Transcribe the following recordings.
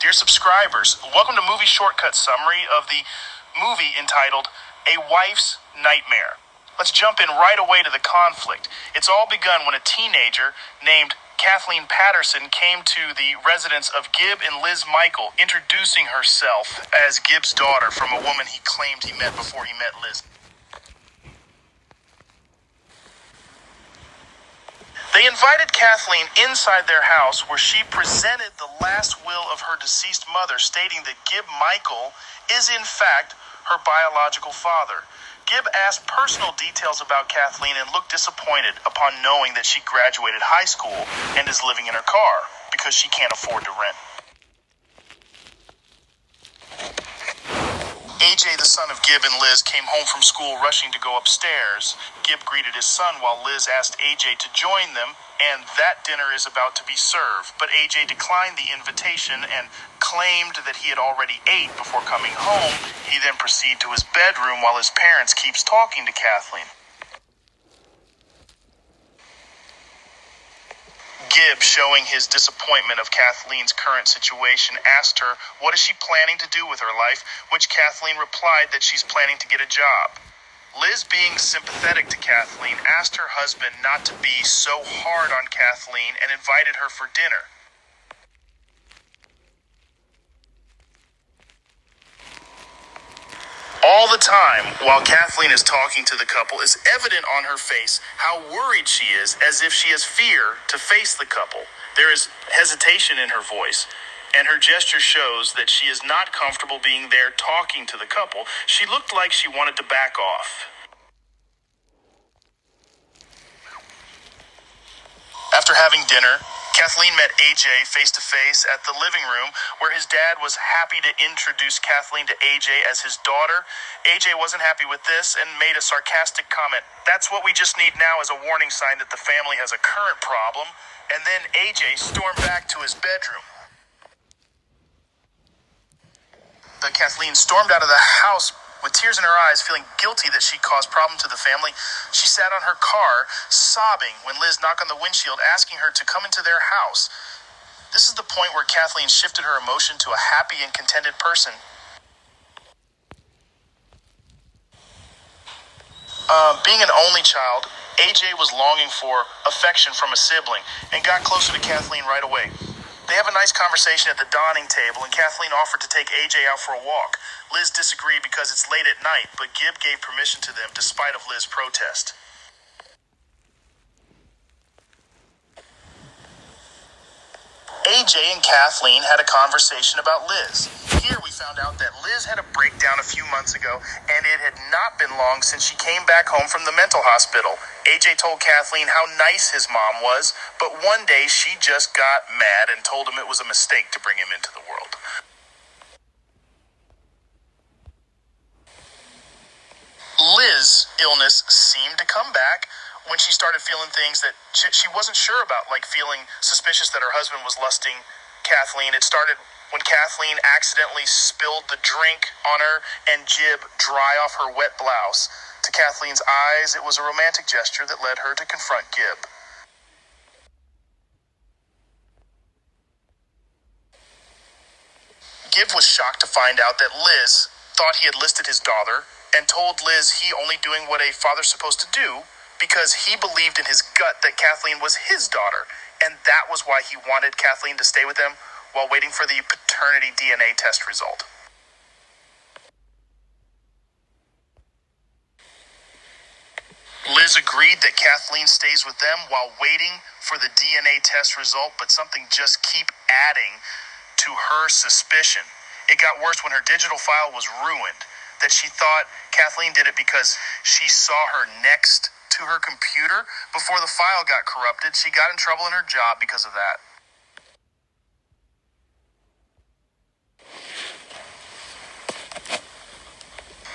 dear subscribers. Welcome to Movie Shortcut Summary of the movie entitled A Wife's Nightmare. Let's jump in right away to the conflict. It's all begun when a teenager named Kathleen Patterson came to the residence of Gib and Liz Michael, introducing herself as Gib's daughter from a woman he claimed he met before he met Liz. They invited Kathleen inside their house, where she presented the last will of her deceased mother, stating that Gib Michael is in fact her biological father. Gib asked personal details about Kathleen and looked disappointed upon knowing that she graduated high school and is living in her car because she can't afford to rent. AJ, the son of Gib and Liz, came home from school rushing to go upstairs. Gib greeted his son while Liz asked AJ to join them, and that dinner is about to be served. But AJ declined the invitation and claimed that he had already ate before coming home. He then proceeded to his bedroom while his parents keeps talking to Kathleen. Gib, showing his disappointment of Kathleen's current situation, asked her what is she planning to do with her life, which Kathleen replied that she's planning to get a job. Liz, being sympathetic to Kathleen, asked her husband not to be so hard on Kathleen and invited her for dinner. All the time, while Kathleen is talking to the couple, is evident on her face how worried she is, as if she has fear to face the couple. There is hesitation in her voice, and her gesture shows that she is not comfortable being there talking to the couple. She looked like she wanted to back off. After having dinner, Kathleen met AJ face-to-face at the living room, where his dad was happy to introduce Kathleen to AJ as his daughter. AJ wasn't happy with this and made a sarcastic comment. "That's what we just need now, as a warning sign that the family has a current problem." And then AJ stormed back to his bedroom. Kathleen stormed out of the house with tears in her eyes, feeling guilty that she caused problems to the family. She sat on her car, sobbing, when Liz knocked on the windshield, asking her to come into their house. This is the point where Kathleen shifted her emotion to a happy and contented person. Being an only child, AJ was longing for affection from a sibling and got closer to Kathleen right away. They have a nice conversation at the dining table, and Kathleen offered to take AJ out for a walk. Liz disagreed because it's late at night, but Gib gave permission to them despite of Liz's protest. AJ and Kathleen had a conversation about Liz. Here we found out that Liz had a breakdown a few months ago, and it had not been long since she came back home from the mental hospital. AJ told Kathleen how nice his mom was, but one day she just got mad and told him it was a mistake to bring him into the world. Liz's illness seemed to come back when she started feeling things that she wasn't sure about, like feeling suspicious that her husband was lusting Kathleen. It started when Kathleen accidentally spilled the drink on her and Gib dry off her wet blouse. To Kathleen's eyes, it was a romantic gesture that led her to confront Gib. Gib was shocked to find out that Liz thought he had listed his daughter and told Liz he only doing what a father's supposed to do because he believed in his gut that Kathleen was his daughter, and that was why he wanted Kathleen to stay with them while waiting for the paternity DNA test result. Liz agreed that Kathleen stays with them while waiting for the DNA test result, but something just kept adding to her suspicion. It got worse when her digital file was ruined, that she thought Kathleen did it because she saw her next to her computer before the file got corrupted. She got in trouble in her job because of that.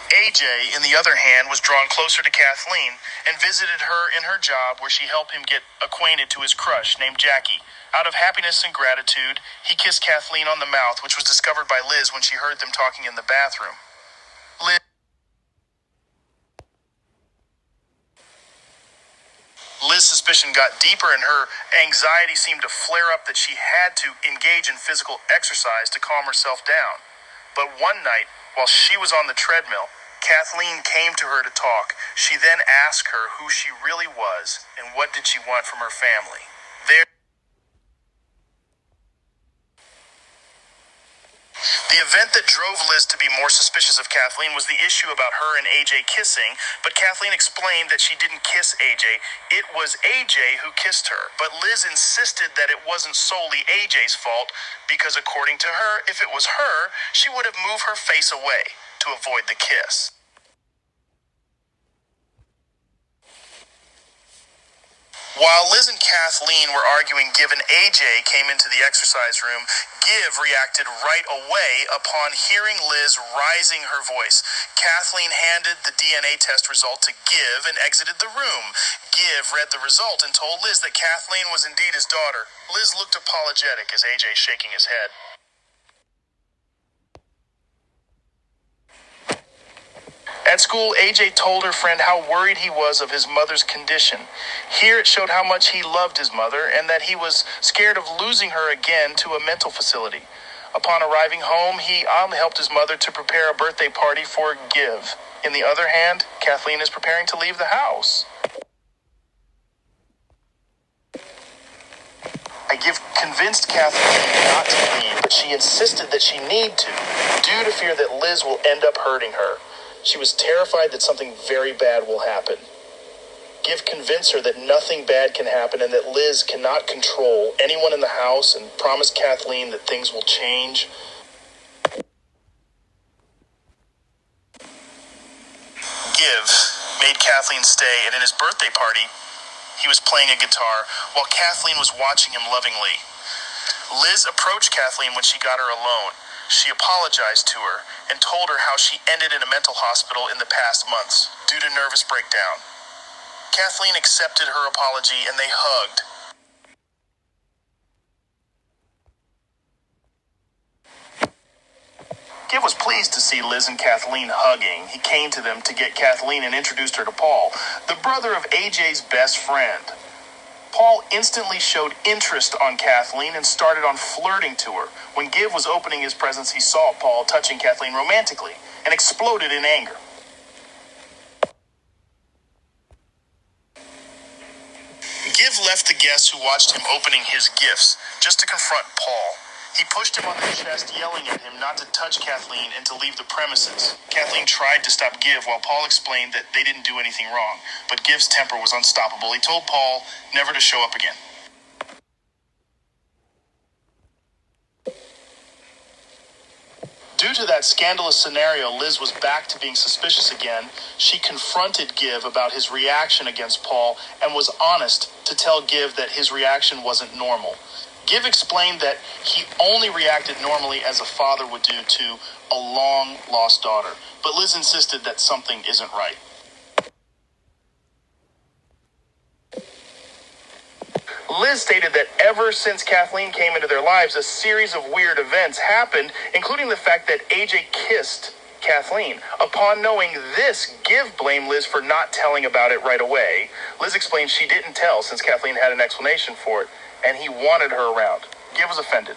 AJ, on the other hand, was drawn closer to Kathleen and visited her in her job, where she helped him get acquainted to his crush named Jackie. Out of happiness and gratitude, he kissed Kathleen on the mouth, which was discovered by Liz when she heard them talking in the bathroom. Liz's suspicion got deeper and her anxiety seemed to flare up that she had to engage in physical exercise to calm herself down. But one night, while she was on the treadmill, Kathleen came to her to talk. She then asked her who she really was and what did she want from her family. The event that drove Liz to be more suspicious of Kathleen was the issue about her and AJ kissing, but Kathleen explained that she didn't kiss AJ. It was AJ who kissed her, but Liz insisted that it wasn't solely AJ's fault because, according to her, if it was her, she would have moved her face away to avoid the kiss. While Liz and Kathleen were arguing, Giv and AJ came into the exercise room. Giv reacted right away upon hearing Liz raising her voice. Kathleen handed the DNA test result to Giv and exited the room. Giv read the result and told Liz that Kathleen was indeed his daughter. Liz looked apologetic as AJ shaking his head. At school, AJ told her friend how worried he was of his mother's condition. Here it showed how much he loved his mother and that he was scared of losing her again to a mental facility. Upon arriving home, he helped his mother to prepare a birthday party for Giv. In the other hand, Kathleen is preparing to leave the house. Giv convinced Kathleen not to leave, but she insisted that she need to, due to fear that Liz will end up hurting her. She was terrified that something very bad will happen. Giv convinced her that nothing bad can happen and that Liz cannot control anyone in the house and promised Kathleen that things will change. Giv made Kathleen stay, and in his birthday party, he was playing a guitar while Kathleen was watching him lovingly. Liz approached Kathleen when she got her alone. She apologized to her and told her how she ended in a mental hospital in the past months due to nervous breakdown. Kathleen accepted her apology and they hugged. Giv was pleased to see Liz and Kathleen hugging. He came to them to get Kathleen and introduced her to Paul, the brother of AJ's best friend. Paul instantly showed interest on Kathleen and started on flirting to her. When Giv was opening his presents, he saw Paul touching Kathleen romantically and exploded in anger. Giv left the guests who watched him opening his gifts just to confront Paul. He pushed him on the chest, yelling at him not to touch Kathleen and to leave the premises. Kathleen tried to stop Giv while Paul explained that they didn't do anything wrong, but Giv's temper was unstoppable. He told Paul never to show up again. Due to that scandalous scenario, Liz was back to being suspicious again. She confronted Giv about his reaction against Paul and was honest to tell Giv that his reaction wasn't normal. Giv explained that he only reacted normally as a father would do to a long-lost daughter, but Liz insisted that something isn't right. Liz stated that ever since Kathleen came into their lives, a series of weird events happened, including the fact that AJ kissed Kathleen. Upon knowing this, Giv blamed Liz for not telling about it right away. Liz explained she didn't tell since Kathleen had an explanation for it, and he wanted her around. Giv was offended.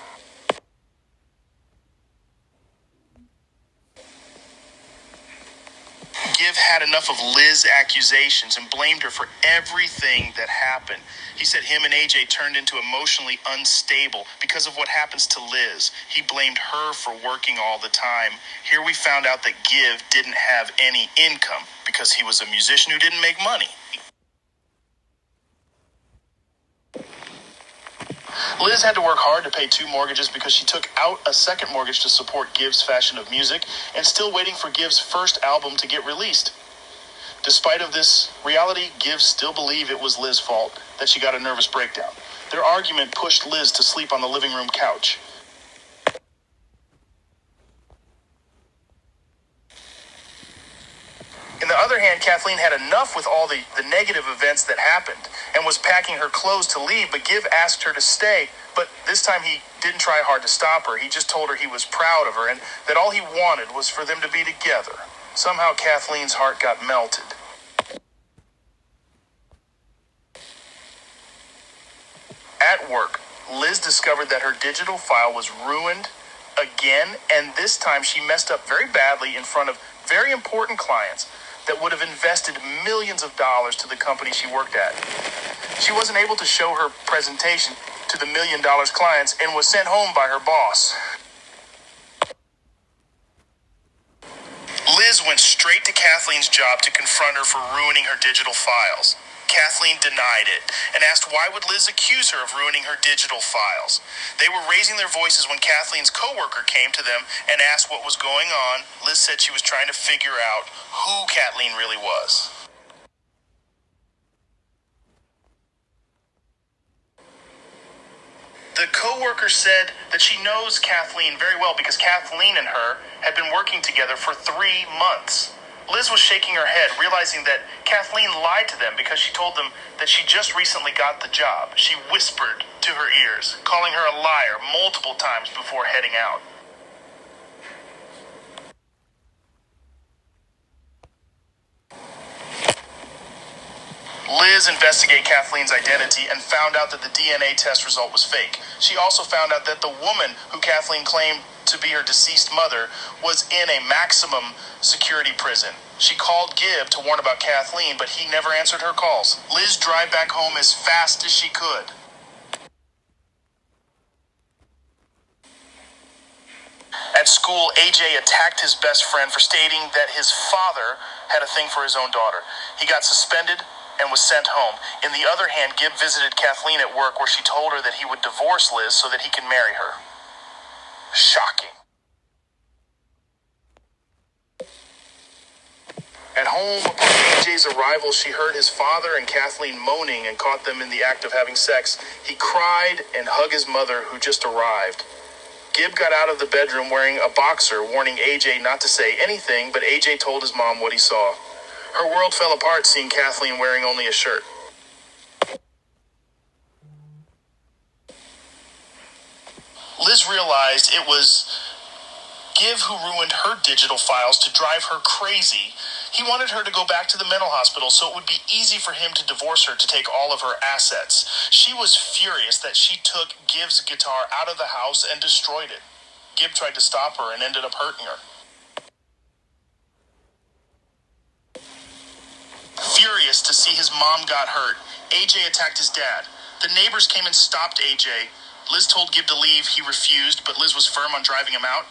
Giv had enough of Liz's accusations and blamed her for everything that happened. He said him and AJ turned into emotionally unstable because of what happens to Liz. He blamed her for working all the time. Here we found out that Giv didn't have any income because he was a musician who didn't make money. Liz had to work hard to pay 2 mortgages because she took out a second mortgage to support Giv's fashion of music and still waiting for Giv's first album to get released. Despite of this reality, Giv still believed it was Liz's fault that she got a nervous breakdown. Their argument pushed Liz to sleep on the living room couch. On the other hand, Kathleen had enough with all the negative events that happened and was packing her clothes to leave, but Giv asked her to stay. But this time he didn't try hard to stop her. He just told her he was proud of her and that all he wanted was for them to be together. Somehow Kathleen's heart got melted. At work, Liz discovered that her digital file was ruined again, and this time she messed up very badly in front of very important clients that would have invested millions of dollars to the company she worked at. She wasn't able to show her presentation to the $1 million clients and was sent home by her boss. Liz went straight to Kathleen's job to confront her for ruining her digital files. Kathleen denied it and asked why would Liz accuse her of ruining her digital files. They were raising their voices when Kathleen's coworker came to them and asked what was going on. Liz said she was trying to figure out who Kathleen really was. The coworker said that she knows Kathleen very well because Kathleen and her had been working together for 3 months. Liz was shaking her head, realizing that Kathleen lied to them because she told them that she just recently got the job. She whispered to her ears, calling her a liar multiple times before heading out. Liz investigated Kathleen's identity and found out that the DNA test result was fake. She also found out that the woman who Kathleen claimed to be her deceased mother was in a maximum security prison. She called Gibb to warn about Kathleen, but he never answered her calls. Liz drove back home as fast as she could. At school, AJ attacked his best friend for stating that his father had a thing for his own daughter. He got suspended and was sent home. In the other hand, Gibb visited Kathleen at work where she told her that he would divorce Liz so that he could marry her. Shocking. At home, upon AJ's arrival, she heard his father and Kathleen moaning and caught them in the act of having sex. He cried and hugged his mother, who just arrived. Gibb got out of the bedroom wearing a boxer, warning AJ not to say anything, but AJ told his mom what he saw. Her world fell apart seeing Kathleen wearing only a shirt. Liz realized it was Gibb who ruined her digital files to drive her crazy. He wanted her to go back to the mental hospital so it would be easy for him to divorce her to take all of her assets. She was furious that she took Gibb's guitar out of the house and destroyed it. Gibb tried to stop her and ended up hurting her. Furious to see his mom got hurt, AJ attacked his dad. The neighbors came and stopped AJ. Liz told Gibb to leave. He refused, but Liz was firm on driving him out.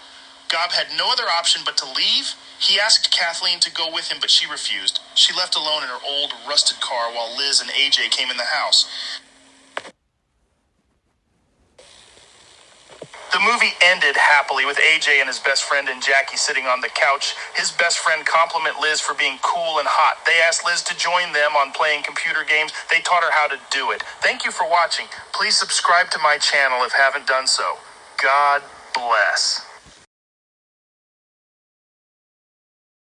Gibb had no other option but to leave. He asked Kathleen to go with him, but she refused. She left alone in her old, rusted car while Liz and AJ came in the house. The movie ended happily with AJ and his best friend and Jackie sitting on the couch. His best friend complimented Liz for being cool and hot. They asked Liz to join them on playing computer games. They taught her how to do it. Thank you for watching. Please subscribe to my channel if you haven't done so. God bless.